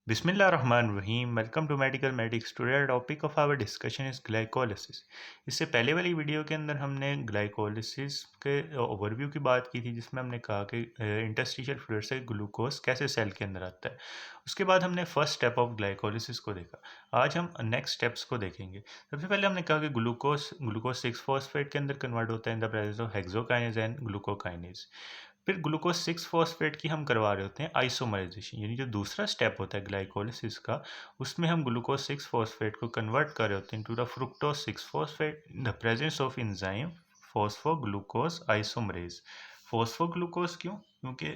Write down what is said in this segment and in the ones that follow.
बिस्मिल्लाहिर्रहमानिर्रहीम। Welcome to medical medics. Today topic of our discussion is glycolysis. इससे पहले वाली वीडियो के अंदर हमने ग्लाइकोलिसिस के ओवरव्यू की बात की थी, जिसमें हमने कहा कि इंटरस्टिशियल फ्लूइड से ग्लूकोज कैसे सेल के अंदर आता है। उसके बाद हमने फर्स्ट स्टेप ऑफ ग्लाइकोलिसिस को देखा। आज हम नेक्स्ट स्टेप्स को देखेंगे। सबसे पहले हमने कहा कि ग्लूकोज 6 फॉस्फेट के अंदर कन्वर्ट होता है इन the presence of hexokinase and glucokinase. फिर ग्लूकोज 6 फॉस्फेट की हम करवा रहे होते हैं आइसोमराइजेशन, यानी जो दूसरा स्टेप होता है ग्लाइकोलिसिस का, उसमें हम ग्लूकोज 6 फॉस्फेट को कन्वर्ट कर रहे होते हैं to the fructose 6 phosphate in the presence of enzyme phosphoglucose isomerase. Phosphoglucose क्यों? क्योंकि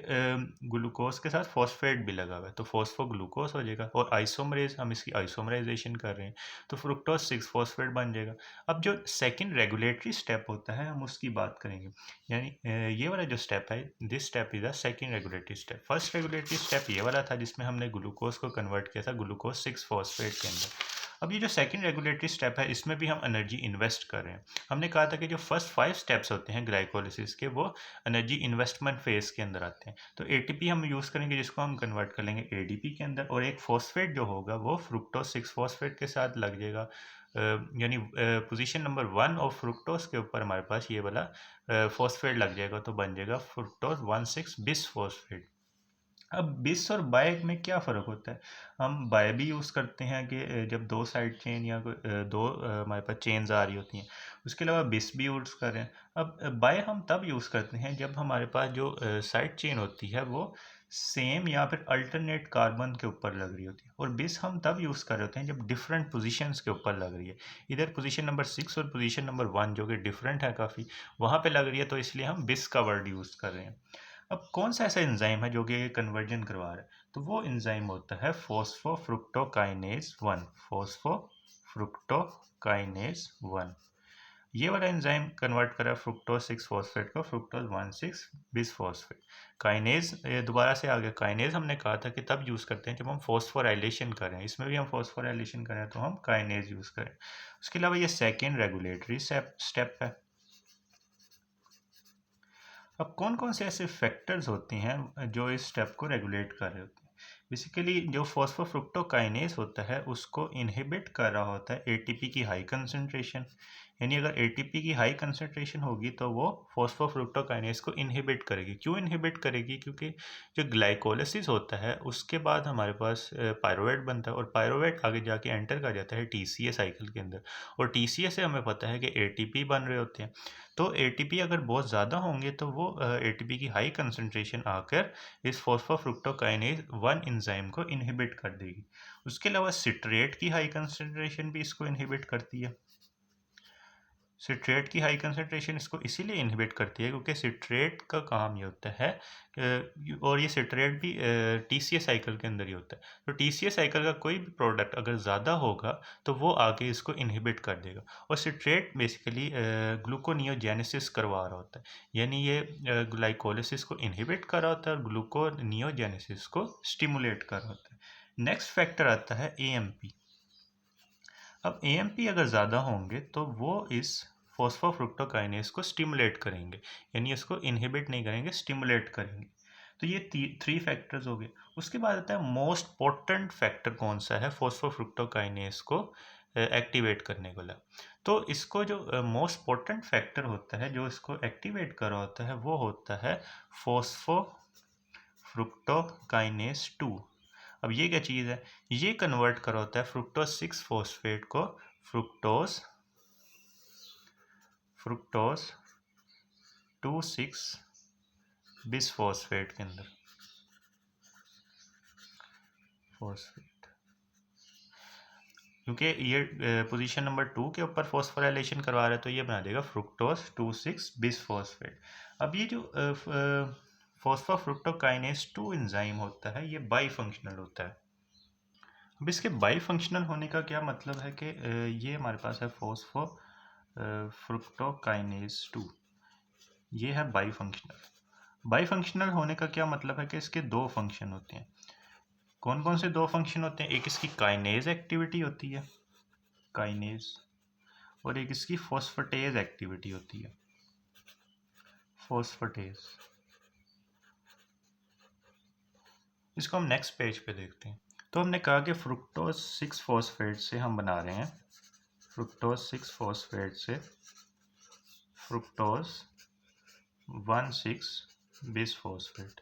ग्लूकोज के साथ फॉस्फेट भी लगा हुआ है, तो फॉस्फोग्लूकोज हो जाएगा। और आइसोमरेज, हम इसकी आइसोमराइजेशन कर रहे हैं, तो फ्रुक्टोज 6 फॉस्फेट बन जाएगा। अब जो सेकेंड रेगुलेटरी स्टेप होता है, हम उसकी बात करेंगे। यानी ये वाला जो स्टेप है, this step is the second regulatory step. First regulatory step ये वाला था जिसमें हमने ग्लूकोज को कन्वर्ट किया था ग्लूकोज 6 फॉस्फेट के अंदर। अब ये जो सेकंड रेगुलेटरी स्टेप है, इसमें भी हम एनर्जी इन्वेस्ट कर रहे हैं। हमने कहा था कि जो फर्स्ट 5 स्टेप्स होते हैं ग्लाइकोलिसिस के, वो एनर्जी इन्वेस्टमेंट फेज के अंदर आते हैं। तो एटीपी हम यूज़ करेंगे, जिसको हम कन्वर्ट कर लेंगे एडीपी के अंदर, और एक फॉस्फेट जो होगा वो फ्रुक्टोज 6 फॉस्फेट के साथ लग जाएगा। यानी पोजीशन नंबर 1 ऑफ फ्रुक्टोज के ऊपर हमारे पास ये वाला फॉस्फेट लग जाएगा, तो बन जाएगा फ्रुक्टोज 1,6 बिस फॉस्फेट। अब बिस और बाय में क्या फ़र्क होता है? हम बाय भी यूज़ करते हैं कि जब दो साइड चेन या दो हमारे पास चेन्स आ रही होती हैं। उसके अलावा बिस भी यूज़ कर रहे हैं। अब बाय हम तब यूज़ करते हैं जब हमारे पास जो साइड चेन होती है वो सेम या फिर अल्टरनेट कार्बन के ऊपर लग रही होती है। और बिस हम तब यूज़ कर रहे होते हैं जब डिफरेंट पोजीशंस के ऊपर लग रही है। इधर पोजीशन नंबर 6 और पोजीशन नंबर 1 जो कि डिफरेंट है काफ़ी, वहाँ पे लग रही है, तो इसलिए हम बिस का वर्ड यूज़ कर रहे हैं। अब कौन सा ऐसा एंजाइम है जो कि कन्वर्जन करवा रहा है? तो वो एंजाइम होता है फॉस्फोफ्रुक्टोकाइनेज 1। फॉस्फोफ्रुक्टोकाइनेज 1, ये वाला एंजाइम कन्वर्ट करा फ्रुक्टोज 6 फॉस्फेट को फ्रुक्टोज 1,6 बिस फॉस्फेट। काइनेज दोबारा से आ गया। काइनेज हमने कहा था कि तब यूज़ करते हैं जब हम फॉस्फोराइलेशन करें। इसमें भी हम फॉस्फोराइलेशन करें तो हम काइनेज यूज़ करें। उसके अलावा ये सेकेंड रेगुलेटरी स्टेप है। अब कौन कौन से ऐसे फैक्टर्स होते हैं जो इस स्टेप को रेगुलेट कर रहे होते हैं? बेसिकली जो फॉस्फोफ्रुक्टोकाइनेज होता है, उसको इनहिबिट कर रहा होता है एटीपी की हाई कंसंट्रेशन। यानी अगर एटीपी की हाई कंसंट्रेशन होगी तो वो फॉस्फोफ्रुक्टोकाइनेज को इनहिबिट करेगी। क्यों इनहिबिट करेगी? क्योंकि जो ग्लाइकोलिसिस होता है उसके बाद हमारे पास पायरुवेट बनता है, और पायरुवेट आगे जाके एंटर कर जाता है टीसीए साइकिल के अंदर। और टीसीए से हमें पता है कि एटीपी बन रहे होते हैं। तो एटीपी अगर बहुत ज़्यादा होंगे तो वो एटीपी की हाई कंसंट्रेशन आकर इस फॉस्फोफ्रुक्टोकाइनेज 1 एंजाइम को इनहिबिट कर देगी। उसके अलावा सिट्रेट की हाई कंसंट्रेशन भी इसको इनहिबिट करती है। सिट्रेट की हाई कंसंट्रेशन इसको इसीलिए इनहिबिट करती है क्योंकि सिट्रेट का काम ये होता है और ये सिट्रेट भी टीसीए साइकिल के अंदर ही होता है। तो टीसीए साइकिल का कोई भी प्रोडक्ट अगर ज़्यादा होगा तो वो आके इसको इनहिबिट कर देगा। और सिट्रेट बेसिकली ग्लूकोनियोजेनेसिस करवा रहा होता है, यानी ये ग्लाइकोलिसिस को इनहिबिट कर रहा होता है और ग्लूकोनियोजेनेसिस को स्टिमुलेट कर रहा होता है। नेक्स्ट फैक्टर आता है एएमपी। अब एएमपी अगर ज़्यादा होंगे तो वो इस फॉस्फोफ्रुक्टोकाइनेज को स्टिमुलेट करेंगे, यानी इसको इनहिबिट नहीं करेंगे, स्टिमुलेट करेंगे। तो ये 3 फैक्टर्स हो गए। उसके बाद आता है मोस्ट पोटेंट फैक्टर कौन सा है फॉस्फोफ्रुक्टोकाइनेज को एक्टिवेट करने वाला। तो इसको जो मोस्ट पोटेंट फैक्टर होता है जो इसको एक्टिवेट कर रहा होता है, वो होता है फॉस्फोफ्रुक्टोकाइनेज 2। अब ये क्या चीज़ है? ये कन्वर्ट कर होता है फ्रुक्टोज 6 फॉस्फेट को फ्रुक्टोज फ्रुक्टोज 2,6 बिस फॉस्फेट के अंदर। फॉस्फेट, क्योंकि ये पोजीशन नंबर 2 के ऊपर फॉस्फोराइलेशन करवा रहा है, तो ये बना देगा फ्रुक्टोज 2,6 बिस फॉस्फेट। अब ये जो फॉस्फोफ्रुक्टोकाइनेज 2 एंजाइम होता है, ये बाई फंक्शनल होता है। अब इसके बाई फंक्शनल होने का क्या मतलब है कि ये हमारे पास है फ्रुक्टोकाइनेज 2, ये है बाई फंक्शनल। बाई फंक्शनल होने का क्या मतलब है कि इसके 2 फंक्शन होते हैं। कौन कौन से 2 फंक्शन होते हैं? एक इसकी काइनेज एक्टिविटी होती है, काइनेज, और एक इसकी फॉस्फेटेज एक्टिविटी होती है, फॉस्फेटेज। इसको हम नेक्स्ट पेज पे देखते हैं। तो हमने कहा कि फ्रुक्टोज 6 फॉस्फेट से हम बना रहे हैं, फ्रुक्टोज 6 फॉस्फेट से फ्रुक्टोज 1,6 बिसफॉस्फेट।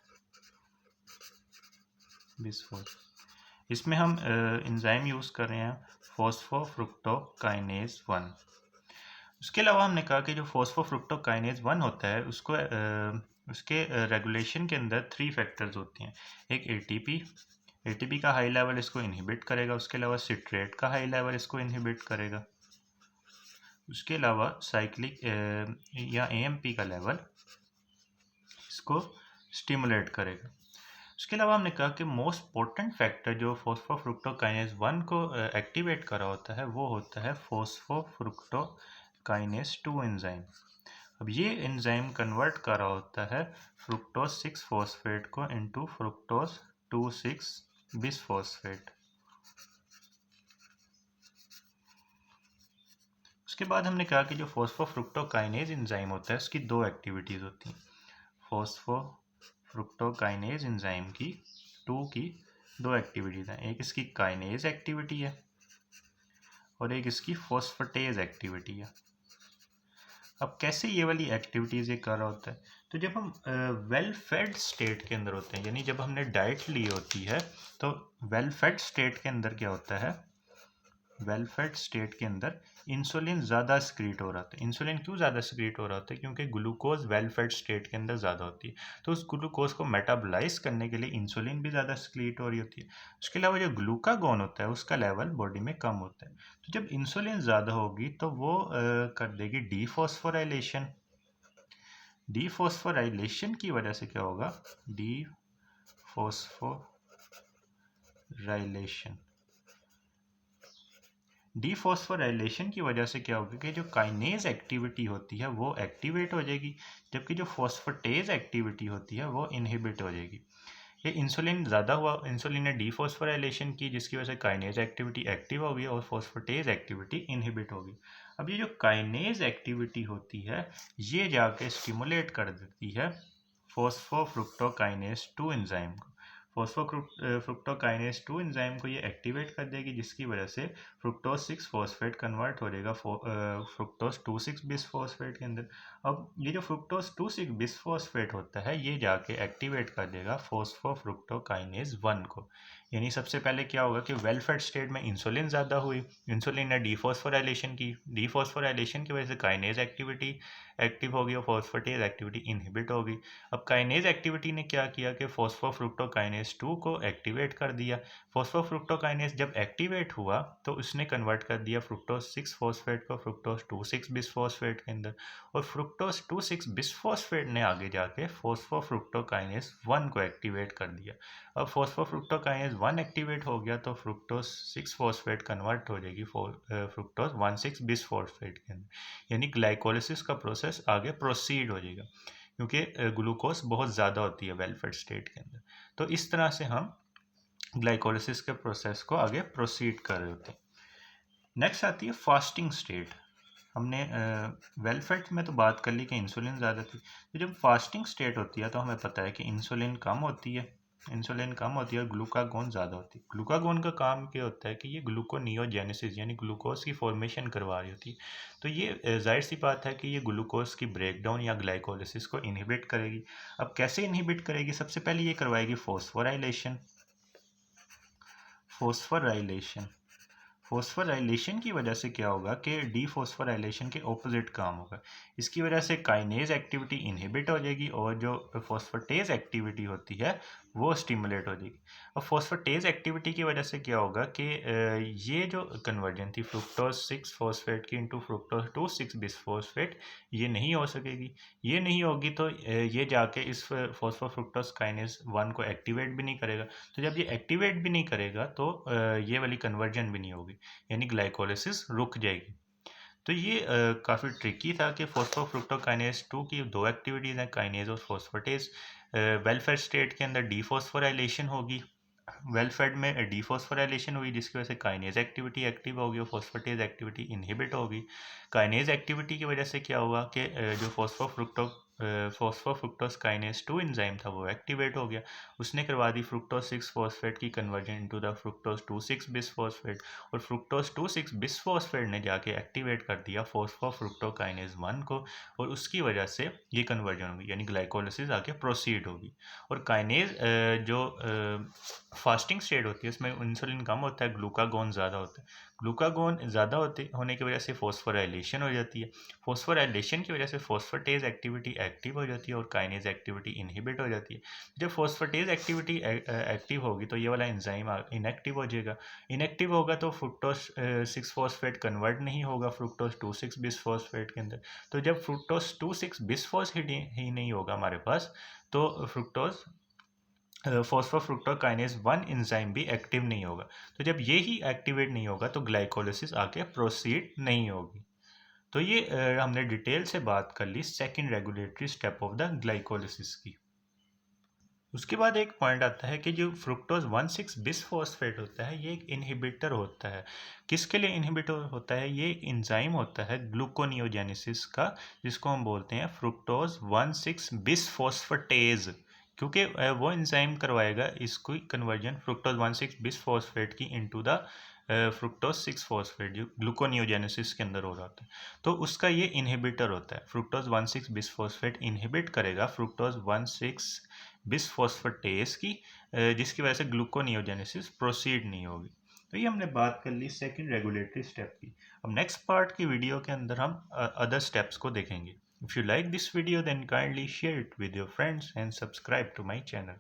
इसमें हम एंजाइम यूज़ कर रहे हैं फॉस्फोफ्रुक्टोकाइनेज 1। उसके अलावा हमने कहा कि जो फॉस्फोफ्रुक्टोकाइनेज 1 होता है उसको उसके रेगुलेशन के अंदर 3 फैक्टर्स होती हैं। एक एटीपी का हाई लेवल इसको इनहिबिट करेगा, उसके अलावा सिट्रेट का हाई लेवल इसको इनहिबिट करेगा, उसके अलावा साइक्लिक या एएमपी का लेवल इसको स्टिमुलेट करेगा। उसके अलावा हमने कहा कि मोस्ट पोटेंट फैक्टर जो फॉस्फोफ्रुक्टोकाइनेज 1 को एक्टिवेट कर रहा होता है वो होता है फॉस्फोफ्रुक्टोकाइनेज 2 एंजाइम। अब ये एंजाइम कन्वर्ट कर रहा होता है फ्रुक्टोज 6 फॉस्फेट को इनटू फ्रुक्टोज 2,6 बिसफॉस्फेट। उसके बाद हमने कहा कि जो फॉस्फोफ्रुक्टोकाइनेज एंजाइम होता है उसकी 2 एक्टिविटीज़ होती हैं। फॉस्फोफ्रुक्टोकाइनेज एंजाइम की 2 एक्टिविटीज़ हैं, एक इसकी काइनेज एक्टिविटी है और एक इसकी फॉस्फेटेज एक्टिविटी है। अब कैसे ये वाली एक्टिविटीज़ ये कर रहा होता है, तो जब हम वेल फेड स्टेट के अंदर होते हैं, यानी जब हमने डाइट ली होती है, तो वेल फेड स्टेट के अंदर क्या होता है, वेल फेड स्टेट के अंदर इंसुलिन ज़्यादा सिक्रीट हो रहा था। इंसुलिन क्यों ज़्यादा सिक्रीट हो रहा होता है, क्योंकि ग्लूकोज वेल फेड स्टेट के अंदर ज़्यादा होती है, तो उस ग्लूकोज को मेटाबोलाइज करने के लिए इंसुलिन भी ज़्यादा सिक्रीट हो रही होती है। उसके अलावा जो ग्लूकागोन होता है उसका लेवल बॉडी में कम होता है, तो जब इंसुलिन ज़्यादा होगी तो वो कर देगी डीफॉस्फोराइलेशन। डीफॉस्फोराइलेशन की वजह से क्या होगा, डीफॉस्फोराइलेशन की वजह से क्या होगा कि जो काइनेज एक्टिविटी होती है वो एक्टिवेट हो जाएगी, जबकि जो फॉस्फेटेज एक्टिविटी होती है वो इनहिबिट हो जाएगी। ये इंसुलिन ज़्यादा हुआ, इंसुलिन ने डीफॉस्फोराइलेशन की जिसकी वजह से काइनेज एक्टिविटी एक्टिव होगी और फॉस्फेटेज एक्टिविटी इनहिबिट होगी। अब ये जो काइनेज एक्टिविटी होती है ये जाके स्टिमुलेट कर देती है फॉस्फोफ्रुक्टोकाइनेज 2 एंजाइम को। फॉस्फोफ्रुक्टोकाइनेज 2 एंजाइम को ये एक्टिवेट कर देगी जिसकी वजह से फ्रुक्टोज 6 फॉस्फेट कन्वर्ट हो जाएगा फ्रुक्टोज 2,6 बिसफॉस्फेट के अंदर। अब ये जो फ्रुक्टोज 2,6 बिसफॉस्फेट होता है ये जाके एक्टिवेट कर देगा फॉस्फोफ्रुक्टोकाइनेज 1 को। यानी सबसे पहले क्या होगा कि वेल फेड स्टेट में इंसुलिन ज़्यादा हुई, इंसुलिन ने डीफॉस्फोराइलेशन की, डीफॉस्फोराइलेशन की वजह से काइनेज एक्टिविटी एक्टिव होगी और फॉस्फेटेज एक्टिविटी इनहिबिट होगी। अब काइनेज एक्टिविटी ने क्या किया कि फॉस्फोफ्रुक्टोकाइनेज 2 को एक्टिवेट कर दिया। फॉस्फोफ्रुक्टोकाइनेज जब एक्टिवेट हुआ तो उसने कन्वर्ट कर दिया फ्रुक्टोज 6 फॉस्फेट को फ्रुक्टोज 2,6 बिसफॉस्फेट के अंदर, और फ्रुक्टोज 2,6 बिसफॉस्फेट ने आगे जाके फॉस्फोफ्रुक्टोकाइनेज 1 को एक्टिवेट कर दिया। अब फॉस्फोफ्रुक्टोकाइनेज 1 एक्टिवेट हो गया तो फ्रुक्टोज 6 फॉस्फेट कन्वर्ट हो जाएगी फ्रुक्टोज 1,6 बिसफॉस्फेट के अंदर, यानी ग्लाइकोलिसिस का प्रोसेस आगे प्रोसीड हो जाएगा क्योंकि ग्लूकोज बहुत ज़्यादा होती है वेल फेड स्टेट के अंदर। तो इस तरह से हम ग्लाइकोलिसिस के प्रोसेस को आगे प्रोसीड कर रहे होते हैं। नेक्स्ट आती है फास्टिंग स्टेट। हमने वेल फेड में तो बात कर ली कि इंसुलिन ज़्यादा थी, तो जब फास्टिंग स्टेट होती है तो हमें पता है कि इंसुलिन कम होती है, और ग्लूकागोन ज़्यादा होती है। ग्लूकागोन का काम क्या होता है कि ये ग्लूकोनियोजेनेसिस यानी ग्लूकोज की फॉर्मेशन करवा रही होती है, तो ये जाहिर सी बात है कि ये ग्लूकोज की ब्रेकडाउन या ग्लाइकोलिसिस को इनहिबिट करेगी। अब कैसे इनहिबिट करेगी, सबसे पहले ये करवाएगी फॉस्फोराइलेशन। फॉस्फोराइलेशन की वजह से क्या होगा कि डीफॉस्फोराइलेशन के ऑपोजिट काम होगा, इसकी वजह से काइनेज एक्टिविटी इनहिबिट हो जाएगी और जो फॉस्फेटेज एक्टिविटी होती है वो स्टिमुलेट हो जाएगी। अब फॉस्फेटेज एक्टिविटी की वजह से क्या होगा कि ये जो कन्वर्जन थी फ्रुक्टोज 6 फॉस्फेट की इंटू फ्रुक्टोज 2,6 बिसफॉस्फेट ये नहीं हो सकेगी। ये नहीं होगी तो ये जाके इस फॉस्फोफ्रुक्टोज काइनेज 1 को एक्टिवेट भी नहीं करेगा, तो जब ये एक्टिवेट भी नहीं करेगा तो ये वाली कन्वर्जन भी नहीं होगी, यानी ग्लाइकोलिसिस रुक जाएगी। तो ये काफ़ी ट्रिकी था कि फॉस्फोफ्रुक्टोकाइनेज 2 की 2 एक्टिविटीज़ हैं, काइनेज और फॉस्फेटेज। वेल फेड स्टेट के अंदर डीफॉस्फोराइलेशन होगी, वेल फेड में डीफॉस्फोराइलेशन हुई जिसकी वजह से काइनेज एक्टिविटी एक्टिव होगी और फॉस्फेटेज एक्टिविटी इनहिबिट होगी। काइनेज एक्टिविटी की वजह से क्या हुआ कि जो फॉस्फोफ्रुक्टोज काइनेज 2 एंजाइम था वो एक्टिवेट हो गया, उसने करवा दी फ्रुक्टोज 6 फॉस्फेट की conversion into the fructose 2,6 bisphosphate, और फ्रुक्टोज 2,6 बिसफॉस्फेट ने जाके एक्टिवेट कर दिया फॉस्फोफ्रुक्टोकाइनेज 1 को, और उसकी वजह से ये कन्वर्जन होगी यानी ग्लाइकोलिसिस आगे प्रोसीड होगी। और काइनेज जो फास्टिंग स्टेट होती है उसमें इंसुलिन कम होता है, ग्लूकागोन ज़्यादा होता है, ग्लूकागोन ज़्यादा होने की वजह से फॉस्फोराइलेशन हो जाती है, फॉस्फोराइलेशन की वजह से फॉस्फेटेज एक्टिविटी एक्टिव हो जाती है और काइनेज एक्टिविटी इनहिबिट हो जाती है। जब फॉस्फेटेज एक्टिविटी एक्टिव होगी तो ये वाला एंजाइम इनएक्टिव हो जाएगा, इनएक्टिव होगा तो फ्रुक्टोज 6 फॉस्फेट कन्वर्ट नहीं होगा फ्रुक्टोज 2,6 बिसफॉस्फेट के अंदर, तो जब फ्रुक्टोज 2,6 बिसफॉस्फेट ही नहीं होगा हमारे पास तो फ्रुक्टोज फॉस्फोफ्रुक्टोकाइनेज 1 एंजाइम भी एक्टिव नहीं होगा, तो जब ये ही एक्टिवेट नहीं होगा तो ग्लाइकोलिसिस आगे प्रोसीड नहीं होगी। तो ये हमने डिटेल से बात कर ली second regulatory step of the glycolysis की। उसके बाद एक पॉइंट आता है कि जो फ्रुक्टोज 1,6 बिसफॉस्फेट होता है ये एक इनहिबिटर होता है। किसके लिए इनहिबिटर होता है? ये एक एंजाइम होता है ग्लूकोनियोजेनेसिस का, जिसको हम बोलते हैं फ्रुक्टोज 1,6 बिसफॉस्फेटेज, क्योंकि वो एंजाइम करवाएगा इसको कन्वर्जन फ्रुक्टोज 1,6 बिसफॉस्फेट की इनटू द फ्रुक्टोज 6 फॉस्फेट जो ग्लूकोनियोजेनेसिस के अंदर हो रहा होता है, तो उसका ये इनहिबिटर होता है। फ्रुक्टोज 1,6 बिसफॉस्फेट इनहिबिट करेगा फ्रुक्टोज 1,6 बिसफॉस्फेटेज की, जिसकी वजह से ग्लूकोनियोजेनेसिस प्रोसीड नहीं होगी। तो ये हमने बात कर ली सेकंड रेगुलेटरी स्टेप की। अब नेक्स्ट पार्ट की वीडियो के अंदर हम अदर स्टेप्स को देखेंगे। If you like this video then kindly share it with your friends and subscribe to my channel.